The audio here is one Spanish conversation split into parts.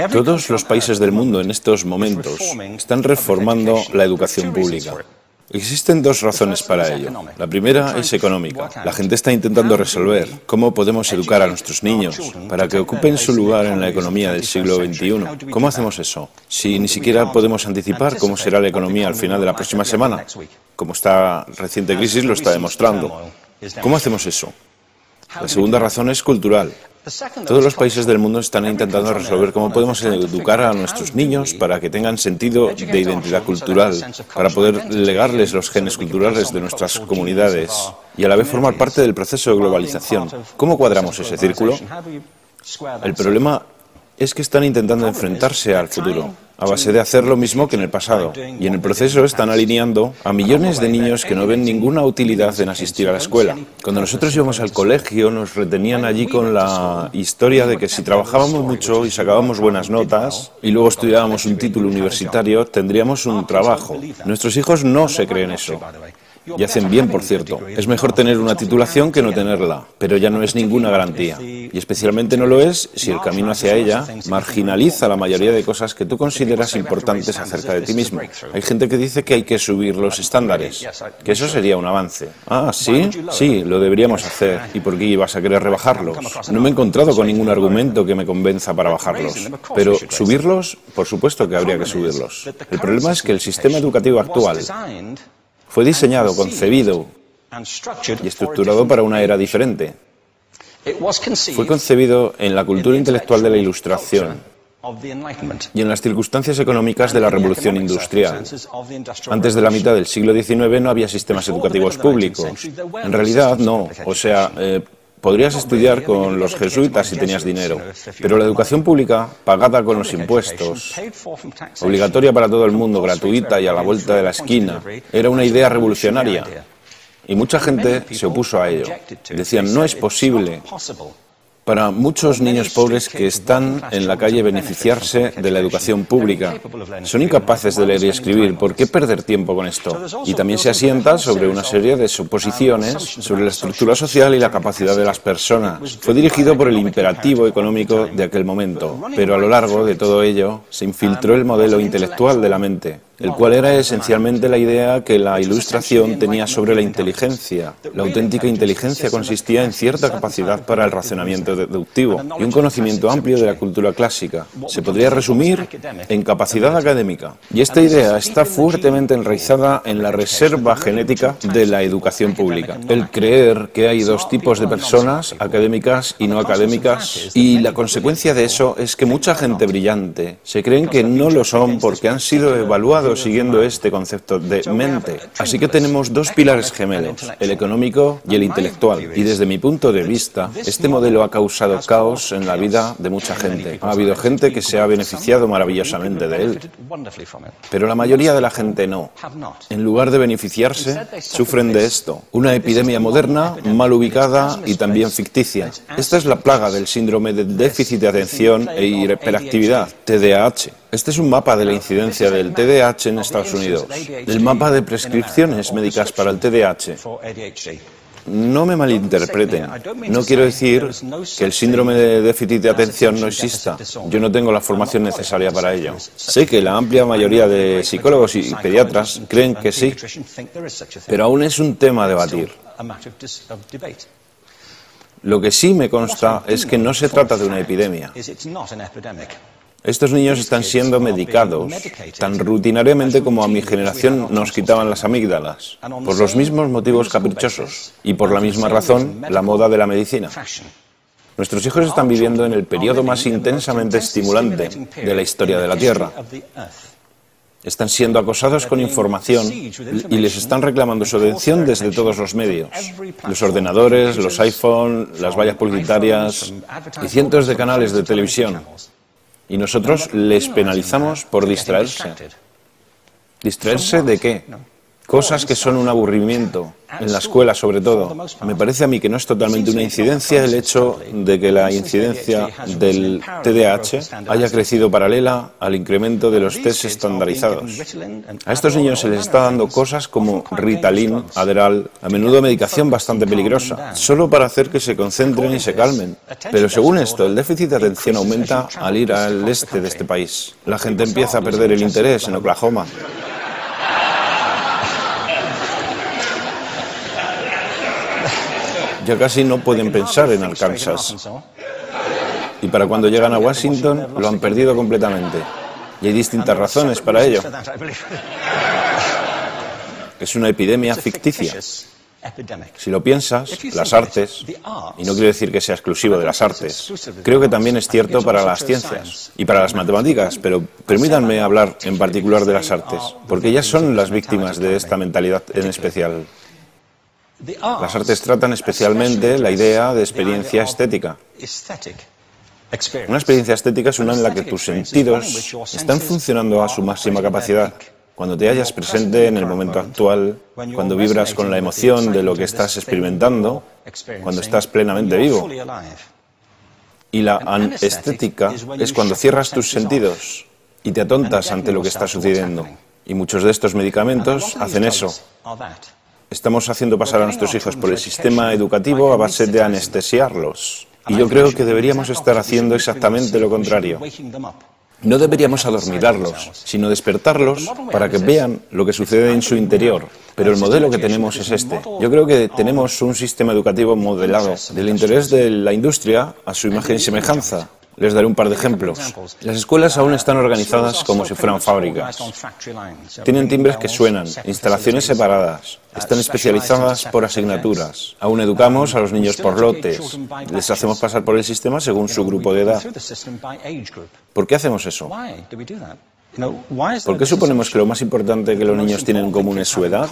Todos los países del mundo en estos momentos están reformando la educación pública. Existen dos razones para ello. La primera es económica. La gente está intentando resolver cómo podemos educar a nuestros niños para que ocupen su lugar en la economía del siglo XXI. ¿Cómo hacemos eso? Si ni siquiera podemos anticipar cómo será la economía al final de la próxima semana, como esta reciente crisis lo está demostrando. ¿Cómo hacemos eso? La segunda razón es cultural. Todos los países del mundo están intentando resolver cómo podemos educar a nuestros niños para que tengan sentido de identidad cultural, para poder legarles los genes culturales de nuestras comunidades y a la vez formar parte del proceso de globalización. ¿Cómo cuadramos ese círculo? El problema es que están intentando enfrentarse al futuro, a base de hacer lo mismo que en el pasado. Y en el proceso están alineando a millones de niños que no ven ninguna utilidad en asistir a la escuela. Cuando nosotros íbamos al colegio, nos retenían allí con la historia de que si trabajábamos mucho y sacábamos buenas notas y luego estudiábamos un título universitario, tendríamos un trabajo. Nuestros hijos no se creen eso. Y hacen bien, por cierto. Es mejor tener una titulación que no tenerla, pero ya no es ninguna garantía. Y especialmente no lo es si el camino hacia ella marginaliza la mayoría de cosas que tú consideras importantes acerca de ti mismo. Hay gente que dice que hay que subir los estándares, que eso sería un avance. Ah, ¿sí? Sí, lo deberíamos hacer. ¿Y por qué ibas a querer rebajarlos? No me he encontrado con ningún argumento que me convenza para bajarlos. Pero subirlos, por supuesto que habría que subirlos. El problema es que el sistema educativo actual fue diseñado, concebido y estructurado para una era diferente. Fue concebido en la cultura intelectual de la Ilustración y en las circunstancias económicas de la Revolución Industrial. Antes de la mitad del siglo XIX no había sistemas educativos públicos. En realidad no. O sea, podrías estudiar con los jesuitas si tenías dinero, pero la educación pública, pagada con los impuestos, obligatoria para todo el mundo, gratuita y a la vuelta de la esquina, era una idea revolucionaria. Y mucha gente se opuso a ello. Decían, no es posible para muchos niños pobres que están en la calle beneficiarse de la educación pública. Son incapaces de leer y escribir. ¿Por qué perder tiempo con esto? Y también se asienta sobre una serie de suposiciones sobre la estructura social y la capacidad de las personas. Fue dirigido por el imperativo económico de aquel momento, pero a lo largo de todo ello se infiltró el modelo intelectual de la mente, el cual era esencialmente la idea que la Ilustración tenía sobre la inteligencia. La auténtica inteligencia consistía en cierta capacidad para el razonamiento deductivo y un conocimiento amplio de la cultura clásica. Se podría resumir en capacidad académica. Y esta idea está fuertemente enraizada en la reserva genética de la educación pública. El creer que hay dos tipos de personas, académicas y no académicas, y la consecuencia de eso es que mucha gente brillante se creen que no lo son porque han sido evaluados siguiendo este concepto de mente. Así que tenemos dos pilares gemelos, el económico y el intelectual. Y desde mi punto de vista, este modelo ha causado caos en la vida de mucha gente. Ha habido gente que se ha beneficiado maravillosamente de él, pero la mayoría de la gente no. En lugar de beneficiarse, sufren de esto. Una epidemia moderna, mal ubicada y también ficticia. Esta es la plaga del síndrome de déficit de atención e hiperactividad, TDAH. Este es un mapa de la incidencia del TDAH en Estados Unidos. El mapa de prescripciones médicas para el TDAH. No me malinterpreten. No quiero decir que el síndrome de déficit de atención no exista. Yo no tengo la formación necesaria para ello. Sé que la amplia mayoría de psicólogos y pediatras creen que sí, pero aún es un tema a debatir. Lo que sí me consta es que no se trata de una epidemia. Estos niños están siendo medicados tan rutinariamente como a mi generación nos quitaban las amígdalas, por los mismos motivos caprichosos y por la misma razón la moda de la medicina. Nuestros hijos están viviendo en el periodo más intensamente estimulante de la historia de la Tierra. Están siendo acosados con información y les están reclamando su atención desde todos los medios. Los ordenadores, los iPhone, las vallas publicitarias y cientos de canales de televisión. Y nosotros les penalizamos por distraerse. ¿Distraerse de qué? Cosas que son un aburrimiento, en la escuela sobre todo. Me parece a mí que no es totalmente una incidencia el hecho de que la incidencia del TDAH haya crecido paralela al incremento de los test estandarizados. A estos niños se les está dando cosas como Ritalin, Adderall, a menudo medicación bastante peligrosa, solo para hacer que se concentren y se calmen. Pero según esto, el déficit de atención aumenta al ir al este de este país. La gente empieza a perder el interés en Oklahoma. Ya casi no pueden pensar en Arkansas. Y para cuando llegan a Washington, lo han perdido completamente. Y hay distintas razones para ello. Es una epidemia ficticia. Si lo piensas, las artes, y no quiero decir que sea exclusivo de las artes, creo que también es cierto para las ciencias y para las matemáticas, pero permítanme hablar en particular de las artes, porque ellas son las víctimas de esta mentalidad en especial. Las artes tratan especialmente la idea de experiencia estética. Una experiencia estética es una en la que tus sentidos están funcionando a su máxima capacidad. Cuando te hallas presente en el momento actual, cuando vibras con la emoción de lo que estás experimentando, cuando estás plenamente vivo. Y la anestética es cuando cierras tus sentidos y te atontas ante lo que está sucediendo. Y muchos de estos medicamentos hacen eso. Estamos haciendo pasar a nuestros hijos por el sistema educativo a base de anestesiarlos. Y yo creo que deberíamos estar haciendo exactamente lo contrario. No deberíamos adormilarlos, sino despertarlos para que vean lo que sucede en su interior. Pero el modelo que tenemos es este. Yo creo que tenemos un sistema educativo modelado del interés de la industria a su imagen y semejanza. Les daré un par de ejemplos. Las escuelas aún están organizadas como si fueran fábricas. Tienen timbres que suenan, instalaciones separadas, están especializadas por asignaturas. Aún educamos a los niños por lotes. Les hacemos pasar por el sistema según su grupo de edad. ¿Por qué hacemos eso? ¿Por qué suponemos que lo más importante que los niños tienen en común es su edad?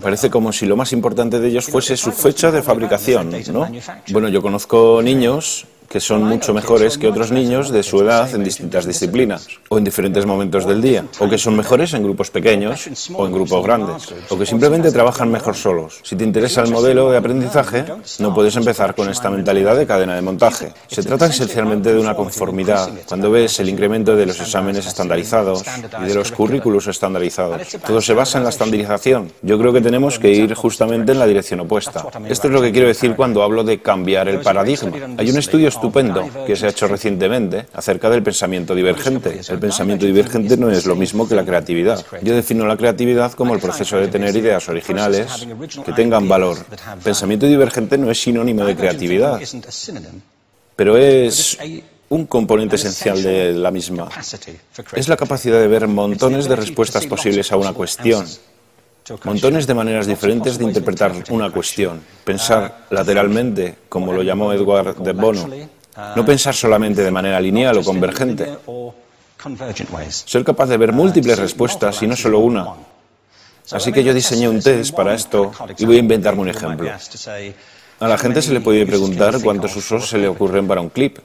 Parece como si lo más importante de ellos fuese su fecha de fabricación, ¿no? Bueno, yo conozco niños que son mucho mejores que otros niños de su edad en distintas disciplinas, o en diferentes momentos del día, o que son mejores en grupos pequeños o en grupos grandes, o que simplemente trabajan mejor solos. Si te interesa el modelo de aprendizaje, no puedes empezar con esta mentalidad de cadena de montaje. Se trata esencialmente de una conformidad. Cuando ves el incremento de los exámenes estandarizados y de los currículos estandarizados, todo se basa en la estandarización. Yo creo que tenemos que ir justamente en la dirección opuesta. Esto es lo que quiero decir cuando hablo de cambiar el paradigma. Hay un estudio estupendo que se ha hecho recientemente acerca del pensamiento divergente. El pensamiento divergente no es lo mismo que la creatividad. Yo defino la creatividad como el proceso de tener ideas originales que tengan valor. Pensamiento divergente no es sinónimo de creatividad, pero es un componente esencial de la misma. Es la capacidad de ver montones de respuestas posibles a una cuestión. Montones de maneras diferentes de interpretar una cuestión. Pensar lateralmente, como lo llamó Edward de Bono. No pensar solamente de manera lineal o convergente. Ser capaz de ver múltiples respuestas y no solo una. Así que yo diseñé un test para esto y voy a inventarme un ejemplo. A la gente se le puede preguntar cuántos usos se le ocurren para un clip.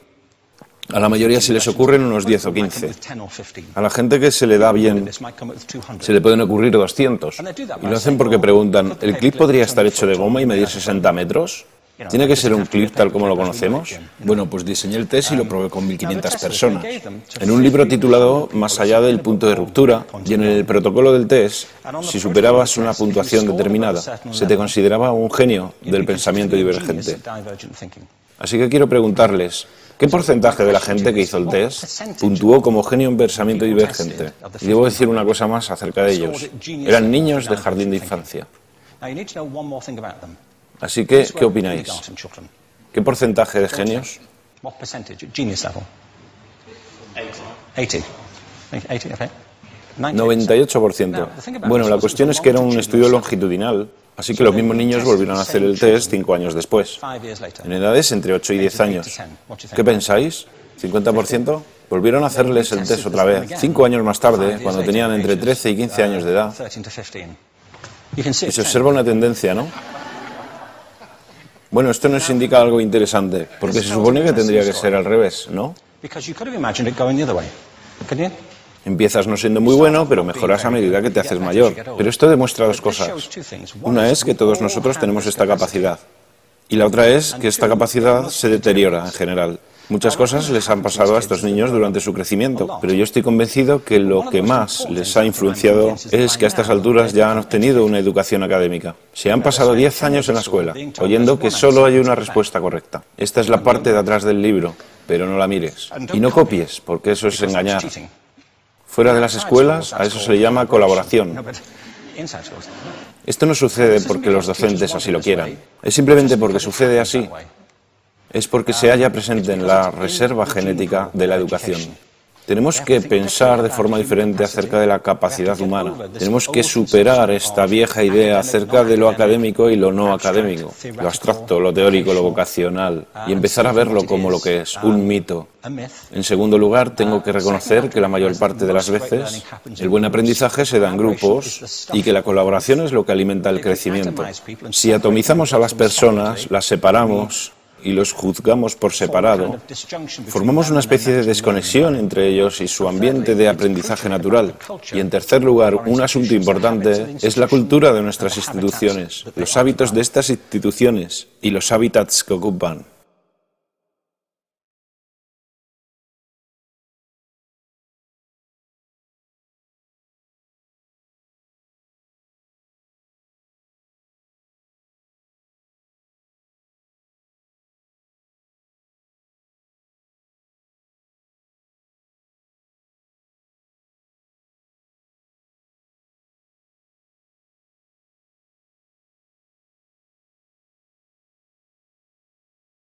A la mayoría se les ocurren unos 10 o 15. A la gente que se le da bien se le pueden ocurrir 200. Y lo hacen porque preguntan, ¿el clip podría estar hecho de goma y medir 60 metros? ¿Tiene que ser un clip tal como lo conocemos? Bueno, pues diseñé el test y lo probé con 1.500 personas. En un libro titulado Más allá del punto de ruptura, y en el protocolo del test, si superabas una puntuación determinada, se te consideraba un genio del pensamiento divergente. Así que quiero preguntarles, ¿qué porcentaje de la gente que hizo el test puntuó como genio en pensamiento divergente? Y debo decir una cosa más acerca de ellos. Eran niños de jardín de infancia. Así que, ¿qué opináis? ¿Qué porcentaje de genios? 98%. Bueno, la cuestión es que era un estudio longitudinal, así que los mismos niños volvieron a hacer el test 5 años después, en edades entre 8 y 10 años. ¿Qué pensáis? ¿50%? Volvieron a hacerles el test otra vez, 5 años más tarde, cuando tenían entre 13 y 15 años de edad. Y se observa una tendencia, ¿no? Bueno, esto nos indica algo interesante, porque se supone que tendría que ser al revés, ¿no? Empiezas no siendo muy bueno, pero mejoras a medida que te haces mayor. Pero esto demuestra dos cosas. Una es que todos nosotros tenemos esta capacidad. Y la otra es que esta capacidad se deteriora en general. Muchas cosas les han pasado a estos niños durante su crecimiento, pero yo estoy convencido que lo que más les ha influenciado es que a estas alturas ya han obtenido una educación académica. Se han pasado 10 años en la escuela, oyendo que solo hay una respuesta correcta. Esta es la parte de atrás del libro, pero no la mires. Y no copies, porque eso es engañar. Fuera de las escuelas, a eso se le llama colaboración. Esto no sucede porque los docentes así lo quieran. Es simplemente porque sucede así. Es porque se halla presente en la reserva genética de la educación. Tenemos que pensar de forma diferente acerca de la capacidad humana. Tenemos que superar esta vieja idea acerca de lo académico y lo no académico, lo abstracto, lo teórico, lo vocacional, y empezar a verlo como lo que es, un mito. En segundo lugar, tengo que reconocer que la mayor parte de las veces el buen aprendizaje se da en grupos y que la colaboración es lo que alimenta el crecimiento. Si atomizamos a las personas, las separamos y los juzgamos por separado, formamos una especie de desconexión entre ellos y su ambiente de aprendizaje natural. Y en tercer lugar, un asunto importante es la cultura de nuestras instituciones, los hábitos de estas instituciones y los hábitats que ocupan.